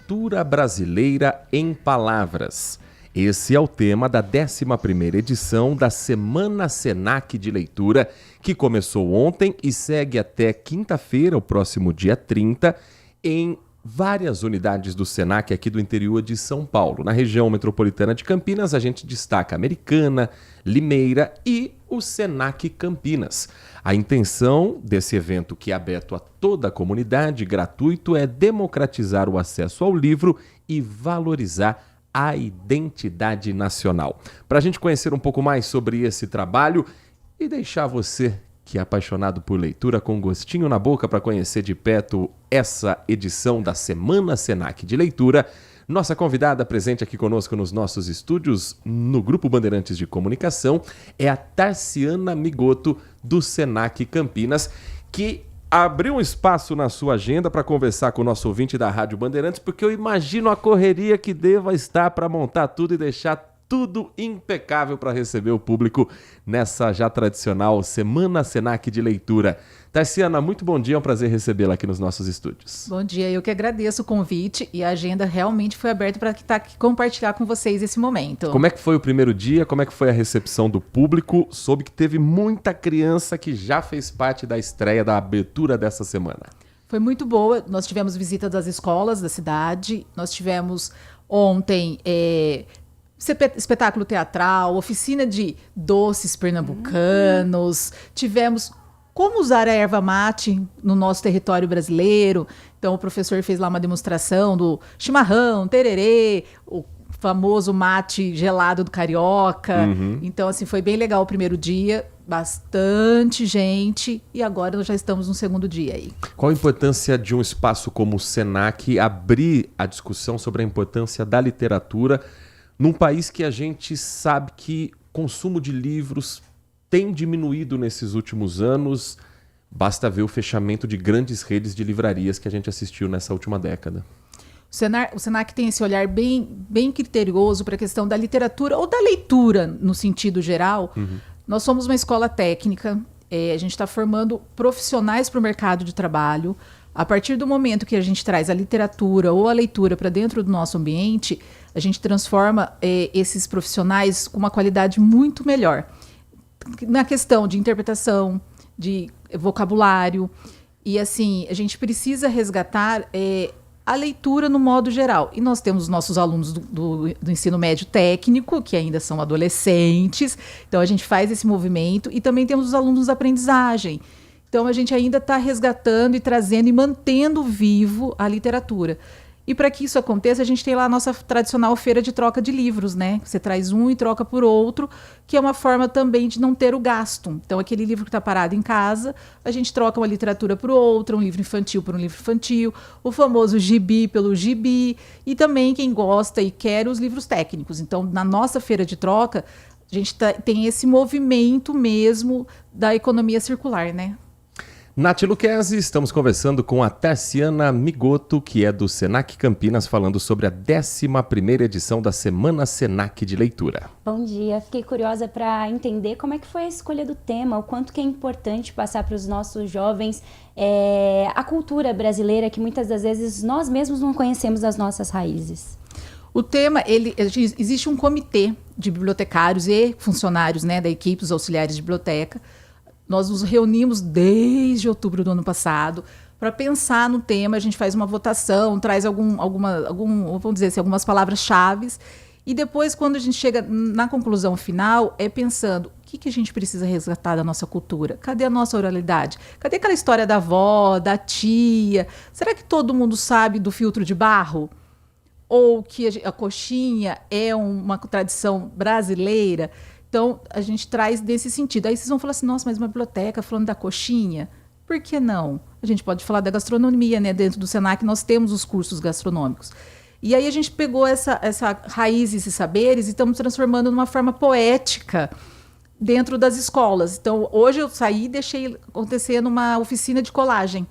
Cultura Brasileira em Palavras. Esse é o tema da 11ª edição da Semana Senac de Leitura, que começou ontem e segue até quinta-feira, o próximo dia 30, em várias unidades do Senac aqui do interior de São Paulo. Na região metropolitana de Campinas, a gente destaca Americana, Limeira e o Senac Campinas. A intenção desse evento, que é aberto a toda a comunidade, gratuito, é democratizar o acesso ao livro e valorizar a identidade nacional. Para a gente conhecer um pouco mais sobre esse trabalho e deixar você, que é apaixonado por leitura, com gostinho na boca para conhecer de perto essa edição da Semana Senac de Leitura, nossa convidada presente aqui conosco nos nossos estúdios, no Grupo Bandeirantes de Comunicação, é a Tarciana Migotto, do Senac Campinas, que abriu um espaço na sua agenda para conversar com o nosso ouvinte da Rádio Bandeirantes, porque eu imagino a correria que deva estar para montar tudo e deixar tudo impecável para receber o público nessa já tradicional Semana Senac de Leitura. Tarciana, muito bom dia, é um prazer recebê-la aqui nos nossos estúdios. Bom dia, eu que agradeço o convite e a agenda realmente foi aberta para compartilhar com vocês esse momento. Como é que foi o primeiro dia, como é que foi a recepção do público? Soube que teve muita criança que já fez parte da estreia, da abertura dessa semana. Foi muito boa, nós tivemos visita das escolas da cidade, nós tivemos ontem espetáculo teatral, oficina de doces pernambucanos, tivemos como usar a erva mate no nosso território brasileiro. Então o professor fez lá uma demonstração do chimarrão, tererê, o famoso mate gelado do carioca. Então assim, foi bem legal o primeiro dia, bastante gente, e agora nós já estamos no segundo dia aí. Qual a importância de um espaço como o Senac abrir a discussão sobre a importância da literatura num país que a gente sabe que o consumo de livros tem diminuído nesses últimos anos? Basta ver o fechamento de grandes redes de livrarias que a gente assistiu nessa última década. O Senac tem esse olhar bem criterioso para a questão da literatura ou da leitura no sentido geral. Nós somos uma escola técnica, a gente está formando profissionais para o mercado de trabalho. A partir do momento que a gente traz a literatura ou a leitura para dentro do nosso ambiente, a gente transforma esses profissionais com uma qualidade muito melhor. Na questão de interpretação, de vocabulário. E assim, a gente precisa resgatar a leitura no modo geral. E nós temos os nossos alunos do ensino médio técnico, que ainda são adolescentes. Então a gente faz esse movimento. E também temos os alunos da aprendizagem. Então, a gente ainda está resgatando e trazendo e mantendo vivo a literatura. E para que isso aconteça, a gente tem lá a nossa tradicional feira de troca de livros, né? Você traz um e troca por outro, que é uma forma também de não ter o gasto. Então, aquele livro que está parado em casa, a gente troca uma literatura por outra, um livro infantil por um livro infantil, o famoso gibi pelo gibi, e também quem gosta e quer os livros técnicos. Então, na nossa feira de troca, a gente tem esse movimento mesmo da economia circular, né? Nath Luquezzi, estamos conversando com a Tarciana Migotto, que é do Senac Campinas, falando sobre a 11ª edição da Semana Senac de Leitura. Bom dia, fiquei curiosa para entender como é que foi a escolha do tema, o quanto que é importante passar para os nossos jovens a cultura brasileira, que muitas das vezes nós mesmos não conhecemos as nossas raízes. O tema, existe um comitê de bibliotecários e funcionários, né, da equipe, os auxiliares de biblioteca. Nós nos reunimos desde outubro do ano passado para pensar no tema. A gente faz uma votação, traz vamos dizer assim, algumas palavras-chave. E depois, quando a gente chega na conclusão final, pensando o que a gente precisa resgatar da nossa cultura. Cadê a nossa oralidade? Cadê aquela história da avó, da tia? Será que todo mundo sabe do filtro de barro? Ou que a coxinha é uma tradição brasileira? Então, a gente traz desse sentido. Aí vocês vão falar assim, nossa, mas uma biblioteca falando da coxinha? Por que não? A gente pode falar da gastronomia, né? Dentro do Senac nós temos os cursos gastronômicos. E aí a gente pegou essa raiz, esses saberes, e estamos transformando numa forma poética dentro das escolas. Então, hoje eu saí e deixei acontecer numa oficina de colagem.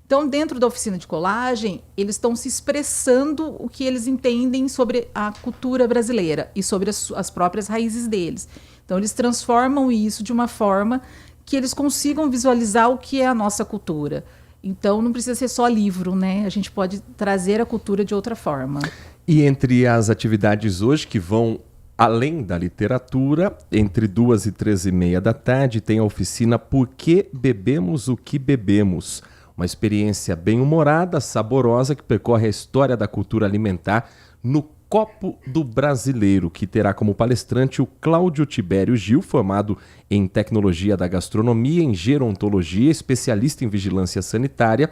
Então, dentro da oficina de colagem, eles estão se expressando o que eles entendem sobre a cultura brasileira e sobre as próprias raízes deles. Então, eles transformam isso de uma forma que eles consigam visualizar o que é a nossa cultura. Então não precisa ser só livro, né? A gente pode trazer a cultura de outra forma. E entre as atividades hoje que vão além da literatura, entre 2 e 13h30 da tarde, tem a oficina Por que Bebemos o que Bebemos? Uma experiência bem humorada, saborosa, que percorre a história da cultura alimentar no Copo do Brasileiro, que terá como palestrante o Cláudio Tibério Gil, formado em Tecnologia da Gastronomia, em Gerontologia, especialista em Vigilância Sanitária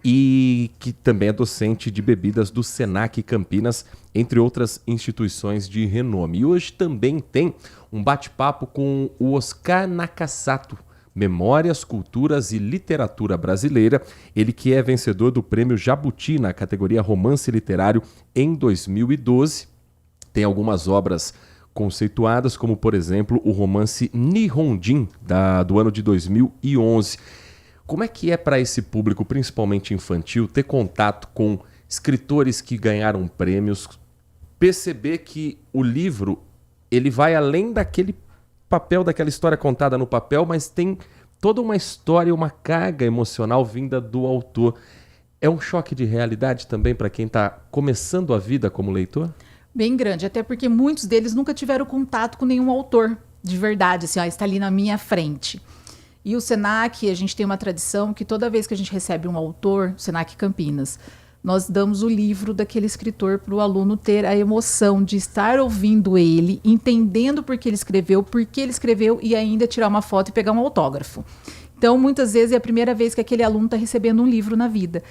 e que também é docente de bebidas do Senac Campinas, entre outras instituições de renome. E hoje também tem um bate-papo com o Oscar Nakasato, Memórias, Culturas e Literatura Brasileira, ele que é vencedor do Prêmio Jabuti na categoria Romance Literário em 2012. Tem algumas obras conceituadas, como por exemplo o romance Nihonjin, do ano de 2011. Como é que é para esse público, principalmente infantil, ter contato com escritores que ganharam prêmios, perceber que o livro ele vai além daquele papel, daquela história contada no papel, mas tem toda uma história, uma carga emocional vinda do autor. É um choque de realidade também para quem está começando a vida como leitor? Bem grande, até porque muitos deles nunca tiveram contato com nenhum autor de verdade, assim, está ali na minha frente. E o Senac, a gente tem uma tradição que toda vez que a gente recebe um autor, Senac Campinas, nós damos o livro daquele escritor para o aluno ter a emoção de estar ouvindo ele, entendendo por que ele escreveu e ainda tirar uma foto e pegar um autógrafo. Então, muitas vezes é a primeira vez que aquele aluno está recebendo um livro na vida.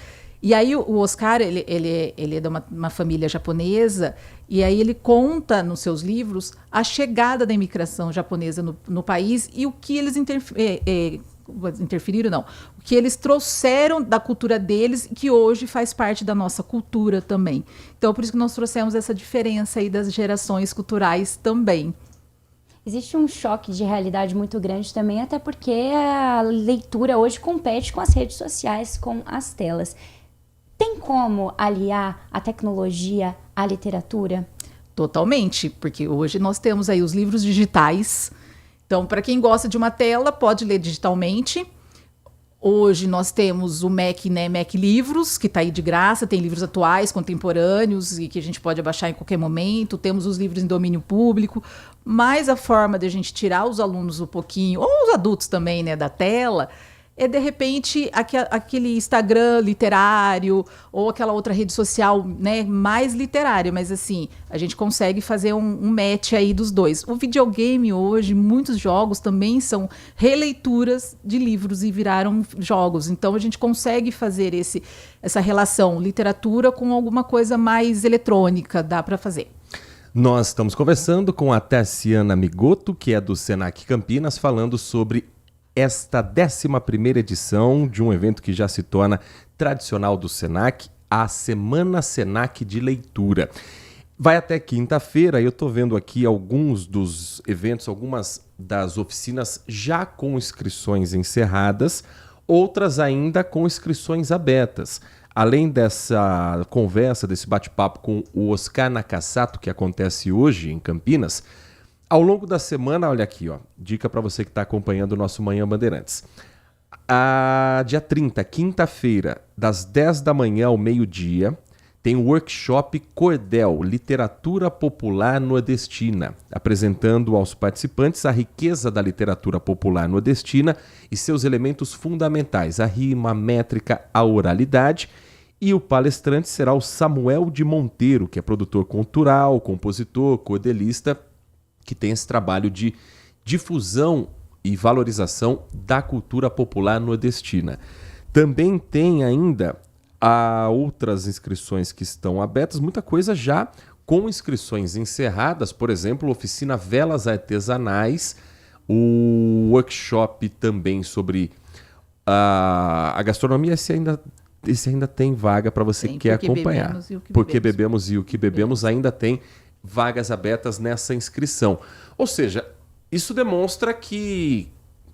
E aí o Oscar, ele é de uma família japonesa, e aí ele conta nos seus livros a chegada da imigração japonesa no país e o que eles interferiram, não. O que eles trouxeram da cultura deles, que hoje faz parte da nossa cultura também. Então, por isso que nós trouxemos essa diferença aí das gerações culturais também. Existe um choque de realidade muito grande também, até porque a leitura hoje compete com as redes sociais, com as telas. Tem como aliar a tecnologia à literatura? Totalmente, porque hoje nós temos aí os livros digitais. Então, para quem gosta de uma tela, pode ler digitalmente. Hoje nós temos o Mac, né, Mac Livros, que está aí de graça, tem livros atuais, contemporâneos, e que a gente pode baixar em qualquer momento. Temos os livros em domínio público, mas a forma de a gente tirar os alunos um pouquinho, ou os adultos também, né, da tela, é de repente aquele Instagram literário ou aquela outra rede social, né, mais literária, mas assim, a gente consegue fazer um match aí dos dois. O videogame hoje, muitos jogos também são releituras de livros e viraram jogos, então a gente consegue fazer essa relação literatura com alguma coisa mais eletrônica, dá para fazer. Nós estamos conversando com a Tassiana Migoto, que é do Senac Campinas, falando sobre esta 11ª edição de um evento que já se torna tradicional do Senac, a Semana Senac de Leitura. Vai até quinta-feira, e eu estou vendo aqui alguns dos eventos, algumas das oficinas já com inscrições encerradas, outras ainda com inscrições abertas. Além dessa conversa, desse bate-papo com o Oscar Nakasato, que acontece hoje em Campinas, ao longo da semana, olha aqui, ó, dica para você que está acompanhando o nosso Manhã Bandeirantes. Dia 30, quinta-feira, das 10 da manhã ao meio-dia, tem o workshop Cordel, Literatura Popular Nordestina, apresentando aos participantes a riqueza da literatura popular nordestina e seus elementos fundamentais, a rima, a métrica, a oralidade. E o palestrante será o Samuel de Monteiro, que é produtor cultural, compositor, cordelista, que tem esse trabalho de difusão e valorização da cultura popular nordestina. Também tem ainda outras inscrições que estão abertas, muita coisa já com inscrições encerradas, por exemplo, oficina Velas Artesanais, o workshop também sobre a gastronomia, esse ainda tem vaga para você que quer acompanhar. Porque Bebemos e o que Bebemos ainda tem vagas abertas nessa inscrição. Ou seja, isso demonstra que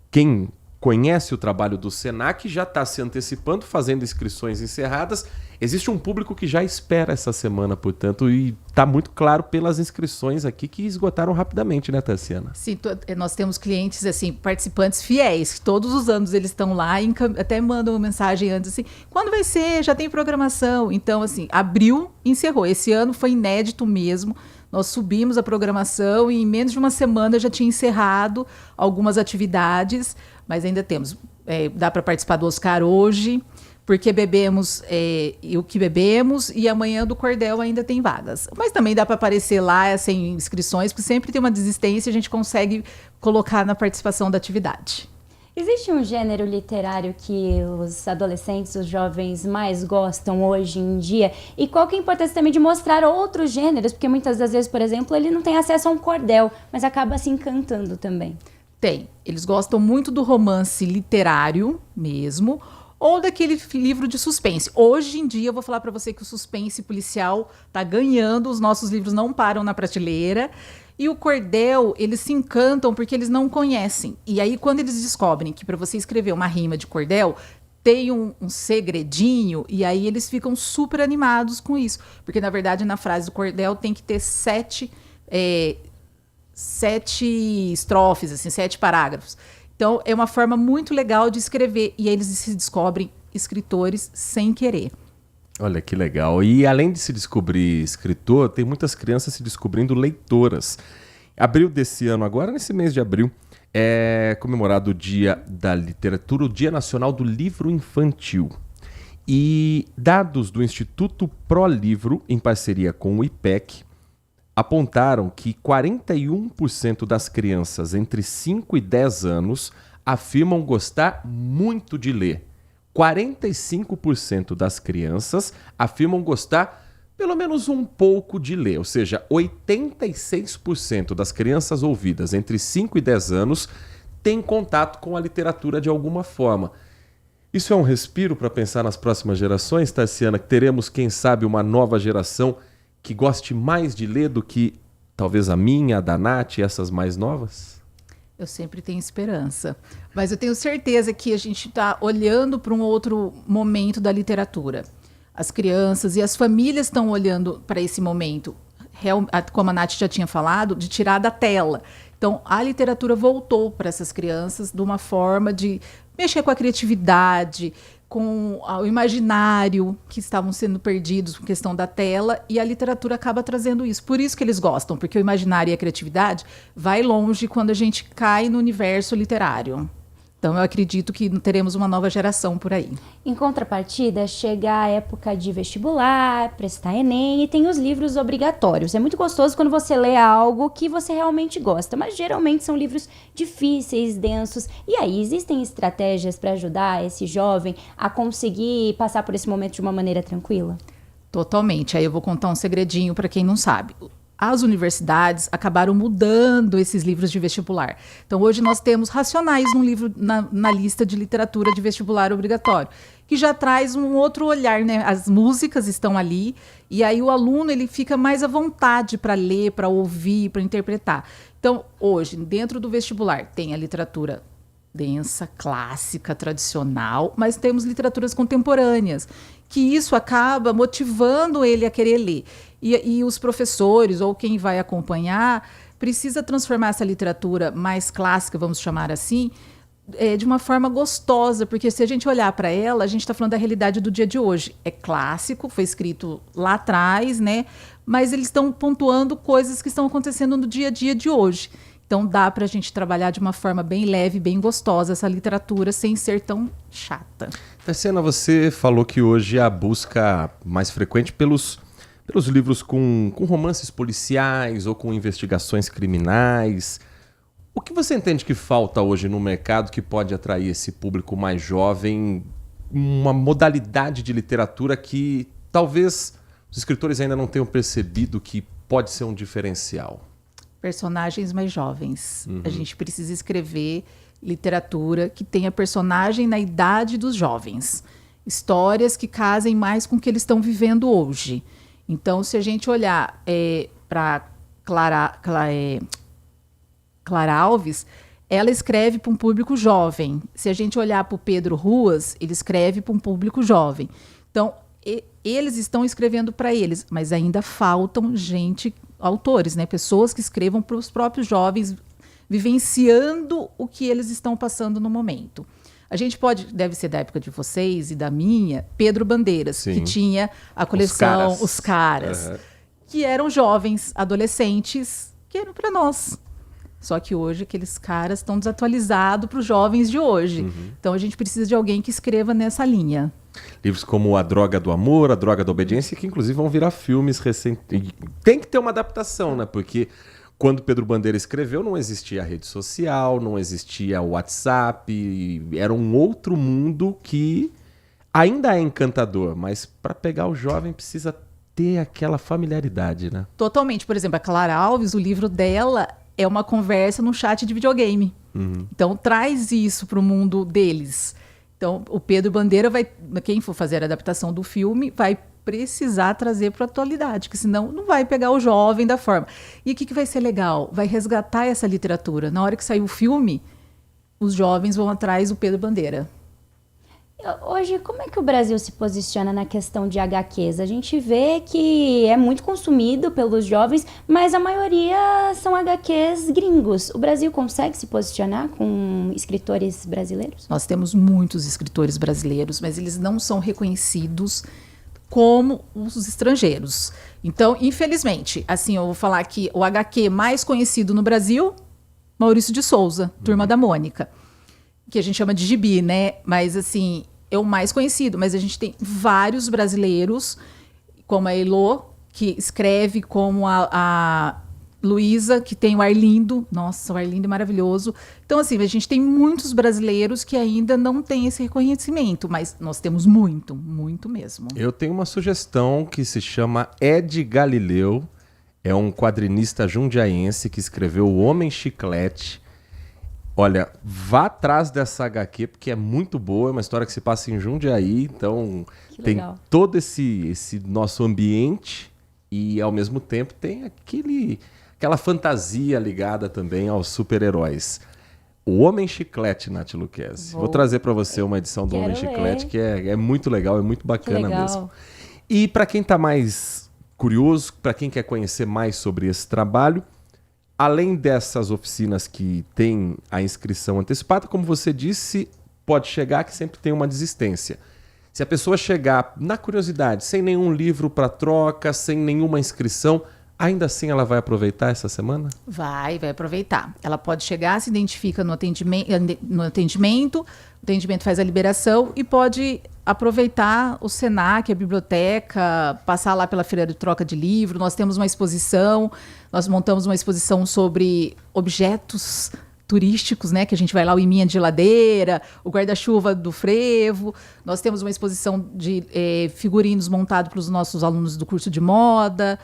quem conhece o trabalho do Senac já está se antecipando, fazendo inscrições encerradas Existe um público que já espera essa semana, portanto, e está muito claro pelas inscrições aqui que esgotaram rapidamente, né, Tassiana? Sim, nós temos clientes, assim, participantes fiéis, que todos os anos eles estão lá, até mandam mensagem antes, assim, quando vai ser? Já tem programação. Então, assim, abril, encerrou. Esse ano foi inédito mesmo. Nós subimos a programação e em menos de uma semana já tinha encerrado algumas atividades, mas ainda temos. Dá para participar do Oscar hoje, porque bebemos o que bebemos, e amanhã do Cordel ainda tem vagas. Mas também dá para aparecer lá sem inscrições, porque sempre tem uma desistência e a gente consegue colocar na participação da atividade. Existe um gênero literário que os adolescentes, os jovens mais gostam hoje em dia? E qual que é a importância também de mostrar outros gêneros? Porque muitas das vezes, por exemplo, ele não tem acesso a um cordel, mas acaba se encantando também. Tem. Eles gostam muito do romance literário mesmo, ou daquele livro de suspense. Hoje em dia, eu vou falar para você que o suspense policial está ganhando, os nossos livros não param na prateleira. E o cordel, eles se encantam porque eles não conhecem. E aí, quando eles descobrem que para você escrever uma rima de cordel, tem um segredinho, e aí eles ficam super animados com isso. Porque, na verdade, na frase do cordel tem que ter 7 estrofes, assim, 7 parágrafos. Então, é uma forma muito legal de escrever. E aí eles se descobrem escritores sem querer. Olha que legal. E além de se descobrir escritor, tem muitas crianças se descobrindo leitoras. Abril desse ano, agora nesse mês de abril, é comemorado o Dia da Literatura, o Dia Nacional do Livro Infantil. E dados do Instituto ProLivro, em parceria com o IPEC, apontaram que 41% das crianças entre 5 e 10 anos afirmam gostar muito de ler. 45% das crianças afirmam gostar pelo menos um pouco de ler, ou seja, 86% das crianças ouvidas entre 5 e 10 anos têm contato com a literatura de alguma forma. Isso é um respiro para pensar nas próximas gerações, Tassiana, que teremos, quem sabe, uma nova geração que goste mais de ler do que talvez a minha, a da Nath e essas mais novas? Eu sempre tenho esperança. Mas eu tenho certeza que a gente está olhando para um outro momento da literatura. As crianças e as famílias estão olhando para esse momento, como a Nath já tinha falado, de tirar da tela. Então, a literatura voltou para essas crianças de uma forma de mexer com a criatividade, com o imaginário, que estavam sendo perdidos por questão da tela, e a literatura acaba trazendo isso. Por isso que eles gostam, porque o imaginário e a criatividade vai longe quando a gente cai no universo literário. Então, eu acredito que teremos uma nova geração por aí. Em contrapartida, chega a época de vestibular, prestar Enem, e tem os livros obrigatórios. É muito gostoso quando você lê algo que você realmente gosta, mas geralmente são livros difíceis, densos. E aí, existem estratégias para ajudar esse jovem a conseguir passar por esse momento de uma maneira tranquila? Totalmente. Aí eu vou contar um segredinho para quem não sabe. As universidades acabaram mudando esses livros de vestibular. Então, hoje nós temos Racionais num livro na lista de literatura de vestibular obrigatório, que já traz um outro olhar, né? As músicas estão ali, e aí o aluno ele fica mais à vontade para ler, para ouvir, para interpretar. Então, hoje, dentro do vestibular, tem a literatura densa, clássica, tradicional, mas temos literaturas contemporâneas, que isso acaba motivando ele a querer ler. E os professores, ou quem vai acompanhar, precisa transformar essa literatura mais clássica, vamos chamar assim, de uma forma gostosa, porque se a gente olhar para ela, a gente está falando da realidade do dia de hoje. É clássico, foi escrito lá atrás, né? Mas eles estão pontuando coisas que estão acontecendo no dia a dia de hoje. Então dá para a gente trabalhar de uma forma bem leve, bem gostosa essa literatura, sem ser tão chata. Tassiana, você falou que hoje a busca mais frequente pelos livros com romances policiais ou com investigações criminais. O que você entende que falta hoje no mercado que pode atrair esse público mais jovem? Uma modalidade de literatura que talvez os escritores ainda não tenham percebido que pode ser um diferencial. Personagens mais jovens. A gente precisa escrever literatura que tenha personagem na idade dos jovens. Histórias que casem mais com o que eles estão vivendo hoje. Então, se a gente olhar para Clara Alves, ela escreve para um público jovem. Se a gente olhar para o Pedro Ruas, ele escreve para um público jovem. Então, eles estão escrevendo para eles, mas ainda faltam autores, né? Pessoas que escrevam para os próprios jovens, vivenciando o que eles estão passando no momento. A gente deve ser da época de vocês e da minha, Pedro Bandeiras, Sim. que tinha a coleção Os Caras, que eram jovens, adolescentes, que eram para nós. Só que hoje aqueles caras estão desatualizados para os jovens de hoje. Então a gente precisa de alguém que escreva nessa linha. Livros como A Droga do Amor, A Droga da Obediência, que inclusive vão virar filmes recentes. Tem que ter uma adaptação, né? Porque quando Pedro Bandeira escreveu, não existia rede social, não existia WhatsApp, era um outro mundo que ainda é encantador, mas para pegar o jovem precisa ter aquela familiaridade, né? Totalmente. Por exemplo, a Clara Alves, o livro dela é uma conversa num chat de videogame. Então traz isso para o mundo deles. Então o Pedro Bandeira quem for fazer a adaptação do filme, vai precisar trazer para a atualidade, que senão não vai pegar o jovem da forma. E o que vai ser legal? Vai resgatar essa literatura. Na hora que sair o filme, os jovens vão atrás do Pedro Bandeira. Hoje, como é que o Brasil se posiciona na questão de HQs? A gente vê que é muito consumido pelos jovens, mas a maioria são HQs gringos. O Brasil consegue se posicionar com escritores brasileiros? Nós temos muitos escritores brasileiros, mas eles não são reconhecidos como os estrangeiros. Então, infelizmente, assim, eu vou falar que o HQ mais conhecido no Brasil, Maurício de Souza, Turma da Mônica, que a gente chama de gibi, né? Mas, assim, é o mais conhecido. Mas a gente tem vários brasileiros, como a Elô, que escreve, como a Luísa, que tem o Arlindo. Nossa, o Arlindo é maravilhoso. Então, assim, a gente tem muitos brasileiros que ainda não têm esse reconhecimento, mas nós temos muito, muito mesmo. Eu tenho uma sugestão que se chama Ed Galileu. É um quadrinista jundiaense que escreveu O Homem Chiclete. Olha, vá atrás dessa HQ, porque é muito boa, é uma história que se passa em Jundiaí, então tem todo esse nosso ambiente e, ao mesmo tempo, tem aquela fantasia ligada também aos super-heróis. O Homem Chiclete, Nath Lucchesi. Vou trazer para você uma edição do Homem Chiclete, que é muito legal, é muito bacana mesmo. E para quem está mais curioso, para quem quer conhecer mais sobre esse trabalho, além dessas oficinas que tem a inscrição antecipada, como você disse, pode chegar que sempre tem uma desistência. Se a pessoa chegar na curiosidade, sem nenhum livro para troca, sem nenhuma inscrição, ainda assim ela vai aproveitar essa semana? Vai aproveitar. Ela pode chegar, se identifica no atendimento, o atendimento faz a liberação e pode aproveitar o Senac, a biblioteca, passar lá pela feira de troca de livro. Nós temos uma exposição, nós montamos uma exposição sobre objetos turísticos, né? Que a gente vai lá, o imã de geladeira, o guarda-chuva do frevo. Nós temos uma exposição de figurinos montado para os nossos alunos do curso de moda.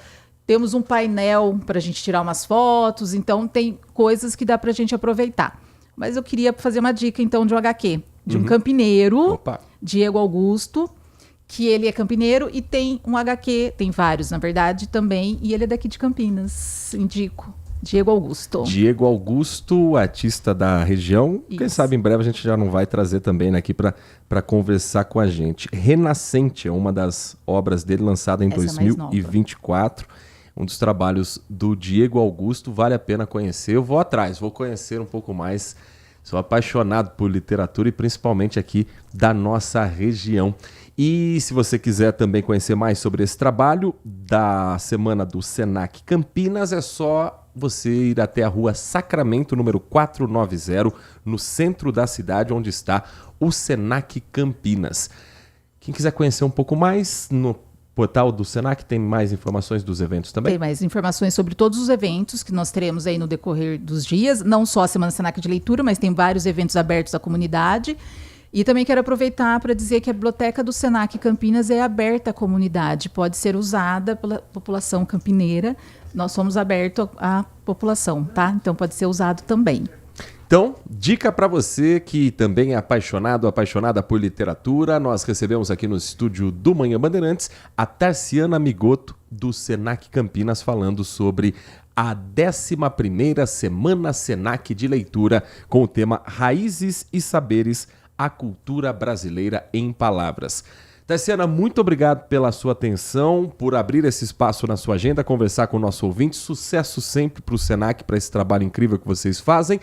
Temos um painel para a gente tirar umas fotos. Então, tem coisas que dá para a gente aproveitar. Mas eu queria fazer uma dica, então, de um HQ. De um campineiro, Diego Augusto, que ele é campineiro e tem um HQ, tem vários, na verdade, também, e ele é daqui de Campinas, indico. Diego Augusto. Diego Augusto, artista da região. Isso. Quem sabe em breve a gente já não vai trazer também aqui para conversar com a gente. Renascente é uma das obras dele, lançada em 2024. Um dos trabalhos do Diego Augusto, vale a pena conhecer. Eu vou atrás, vou conhecer um pouco mais. Sou apaixonado por literatura e principalmente aqui da nossa região. E se você quiser também conhecer mais sobre esse trabalho da semana do Senac Campinas, é só você ir até a rua Sacramento, número 490, no centro da cidade, onde está o Senac Campinas. Quem quiser conhecer um pouco mais, no portal do Senac tem mais informações dos eventos também? Tem mais informações sobre todos os eventos que nós teremos aí no decorrer dos dias, não só a Semana Senac de Leitura, mas tem vários eventos abertos à comunidade. E também quero aproveitar para dizer que a biblioteca do Senac Campinas é aberta à comunidade, pode ser usada pela população campineira. Nós somos abertos à população, tá? Então pode ser usado também. Então, dica para você que também é apaixonada por literatura, nós recebemos aqui no estúdio do Manhã Bandeirantes a Tarciana Migoto, do Senac Campinas, falando sobre a 11ª Semana Senac de Leitura, com o tema Raízes e Saberes, a Cultura Brasileira em Palavras. Tassiana, muito obrigado pela sua atenção, por abrir esse espaço na sua agenda, conversar com o nosso ouvinte. Sucesso sempre para o Senac, para esse trabalho incrível que vocês fazem.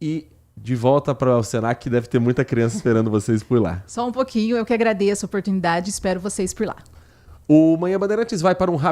E de volta para o Senac, que deve ter muita criança esperando vocês por lá. Só um pouquinho, eu que agradeço a oportunidade, espero vocês por lá. O Manhã Bandeirantes vai para um rápido